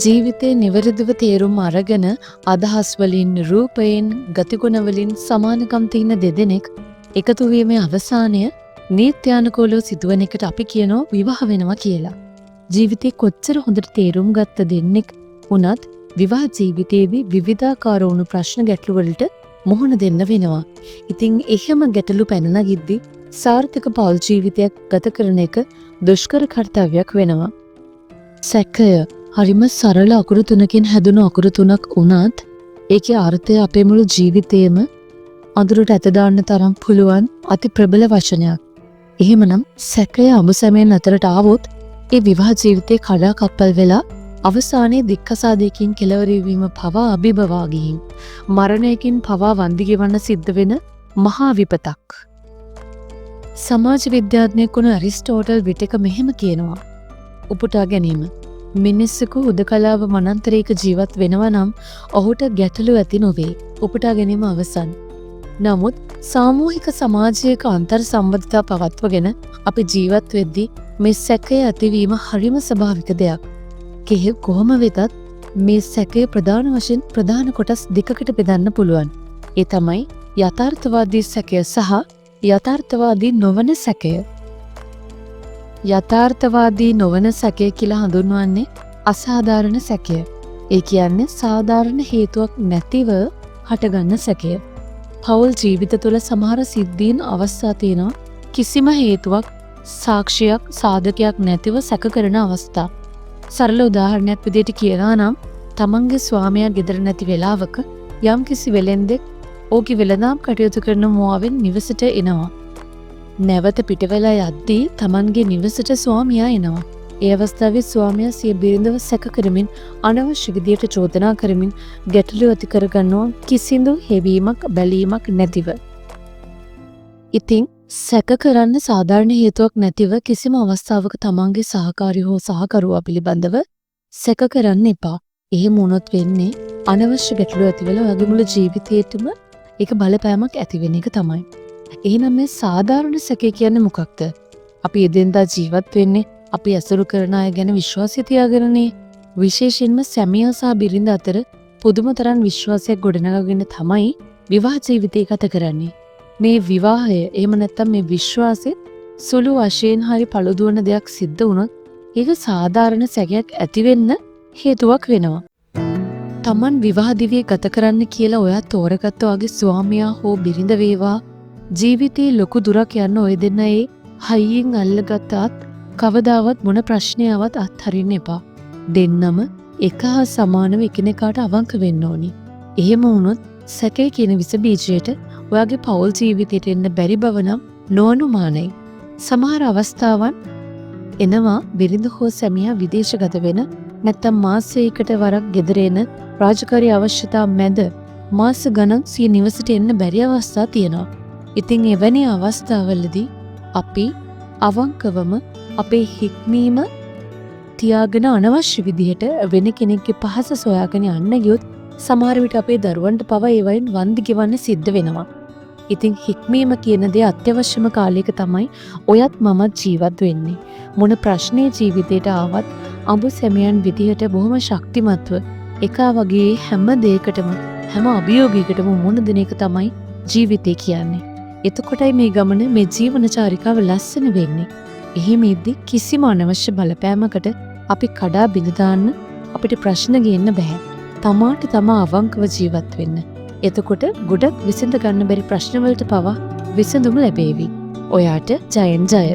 ජීවිතේ නිවැරදිව තේරුම් අරගෙන අදහස් වලින් රූපයෙන් ගතිගුණ වලින් සමානකම් තියෙන දෙදෙනෙක් එකතු වීමේ අවසානය නීත්‍යානුකූලව සිදුවන එකට අපි කියනවා විවාහ වෙනවා කියලා. ජීවිතේ කොච්චර හොඳට තේරුම් ගත්ත දෙන්නෙක් වුණත් විවාහ ජීවිතයේදී විවිධාකාර වුණු ප්‍රශ්න ගැටලු වලට මුහුණ දෙන්න වෙනවා. ඉතින් එහෙම ගැටලු පැන නගිද්දි සාර්ථක පෞල් ජීවිතයක් ගත කරන එක දුෂ්කර කර්තව්‍යයක් වෙනවා. සැකය හරිම සරල අකුරු තුනකින් හැදුණු අකුරු තුනක් වුණත් ඒකේ අර්ථය අපේ මුළු ජීවිතේම අඳුරට ඇත දාන්න තරම් පුළුවන් අති ප්‍රබල වචනයක්. එහෙමනම් සැකය අමුසැමෙන් අතරට ආවොත් ඒ විවාහ ජීවිතේ කඩාකප්පල් වෙලා අවසානයේ දික්කසාදයකින් කෙලවර වීම පවා අභිභවා ගිහින් මරණයකින් පවා වන්දි ගෙවන්න සිද්ධ වෙන මහා විපතක්. සමාජ විද්‍යාඥයෙක් වුණු ඇරිස්ටෝටල් විටක මෙහෙම කියනවා. උපුටා ගැනීම. මිනිස්සෙකු හුදකලාව මනන්තරයක ජීවත් වෙනවා නම් ඔහුට ගැටලු ඇති නොවේ. උපුටා ගැනීම අවසන්. නමුත් සාමූහික සමාජයක අන්තර් සම්බන්ධතා පවත්වගෙන අපි ජීවත් වෙද්දී මේ සැකය ඇතිවීම හරිම ස්වභාවික දෙයක්. කොහොම වෙතත් මේ සැකය ප්‍රධාන වශයෙන් ප්‍රධාන කොටස් දෙකකට බෙදන්න පුළුවන්. ඒ තමයි යථාර්ථවාදී සැකය සහ යථාර්ථවාදී නොවන සැකය. යථාර්ථවාදී නොවන සැකය කියලා හඳුන්වන්නේ අසාධාරණ සැකය. ඒ කියන්නේ සාධාරණ හේතුවක් නැතිව හටගන්න සැකය. පෞල් ජීවිත තුළ සමහර සිද්ධීන් අවස්ථා තියෙනවා කිසිම හේතුවක් සාක්ෂියක් සාධකයක් නැතිව සැක කරන අවස්ථා. සරල උදාහරණයක් විදිහට කියනවා නම් තමන්ගේ ස්වාමියා ගෙදර නැති වෙලාවක යම්කිසි වෙලෙන්දෙක් ඕකි වෙළඳාම් කටයුතු කරන මුවාවෙන් නිවසට එනවා. නැවත පිටවෙලා යද්දී තමන්ගේ නිවසට ස්වාමියා එනවා. ඒ අවස්ථාවේ ස්වාමියා සිය බිරිඳව සැක කරමින් අනවශ්‍ය විදියට චෝදනා කරමින් ගැටලු ඇති කරගන්නවා කිසිදු හෙවීමක් බැලීමක් නැතිව. ඉතින් සැක කරන්න සාධාරණ හේතුවක් නැතිව කිසිම අවස්ථාවක තමන්ගේ සහකාරී හෝ සහකරුවා පිළිබඳව සැක කරන්න එපා. එහෙම වුණොත් වෙන්නේ අනවශ්‍ය ගැටලු ඇතිවෙලා ඔයාගේ මුළු ජීවිතේටම ඒක බලපෑමක් ඇති වෙන එක තමයි. එහෙනම් මේ සාධාරණ සැකය කියන්නේ මොකක්ද? අපි එදිනදා ජීවත් වෙන්නේ අපි ඇසුරු කරන අය ගැන විශ්වාසය තියාගෙනනේ. විශේෂයෙන්ම සැමියා සහ බිරිඳ අතර පුදුම තරම් විශ්වාසයක් ගොඩනගාගෙන තමයි විවාහ ජීවිතය ගත කරන්නේ. මේ විවාහය එහෙම නැත්නම් මේ විශ්වාසය සුළු වශයෙන් හරි පළුදුවන දෙයක් සිද්ධ වුණොත් ඒක සාධාරණ සැකයක් ඇති වෙන්න හේතුවක් වෙනවා. Taman විවාහ දිවිය ගත කරන්න කියලා ඔයා තෝරගත්ත වගේ ස්වාමියා හෝ බිරිඳ වේවා ජීවිතේ ලොකු දුරක් යන්න ඔය දෙන්න ඒ හයියෙන් අල්ලගත්තත් කවදාවත් මොන ප්‍රශ්නයවත් අත්හරින්න එපා. දෙන්නම එක හා සමානව එකිනෙකාට අවංක වෙන්න ඕනි. එහෙම වුණොත් සැකේ කියන විස බීජයට ඔයාගේ පෞල් ජීවිතයට එන්න බැරි බව නම් නොඅනුමානයි. සමහර අවස්ථාවන් එනවා බිරිඳ හෝ සැමියා විදේශගත වෙන නැත්නම් මාසයකට වරක් ගෙදර එන රාජකාරී අවශ්‍යතා මැද මාස ගණන් සිය නිවසට එන්න බැරි අවස්ථා තියෙනවා. ඉතින් එවැනි අවස්ථාවලදී අපි අවංකවම අපේ හික්මීම තියාගෙන අනවශ්‍ය විදිහට වෙන කෙනෙක්ගේ පහස සොයාගෙන යන්න ගියොත් සමහර විට අපේ දරුවන්ට පවා ඒ වයින් වන්දි ගෙවන්න සිද්ධ වෙනවා. ඉතින් හික්මීම කියන දේ අත්‍යවශ්‍යම කාලයක තමයි ඔයත් මමත් ජීවත් වෙන්නේ. මොන ප්‍රශ්නේ ජීවිතේට ආවත් අඹු සැමියන් විදිහට බොහොම ශක්තිමත්ව එකා වගේ හැම දෙයකටම හැම අභියෝගයකටම මුහුණ දෙන එක තමයි ජීවිතේ කියන්නේ. එතකොටයි මේ ගමන මේ ජීවන චාරිකාව ලස්සන වෙන්නේ. එහෙම ඉද්දි කිසිම අනවශ්‍ය බලපෑමකට අපි කඩා බිඳ දාන්න අපිට ප්‍රශ්න ගේන්න බෑ. තමාට තමා අවංකව ජීවත් වෙන්න. එතකොට ගොඩක් විසඳ ගන්න බැරි ප්‍රශ්න වලට පවා විසඳුම ලැබේවි. ඔයාට ජයෙන් ජය.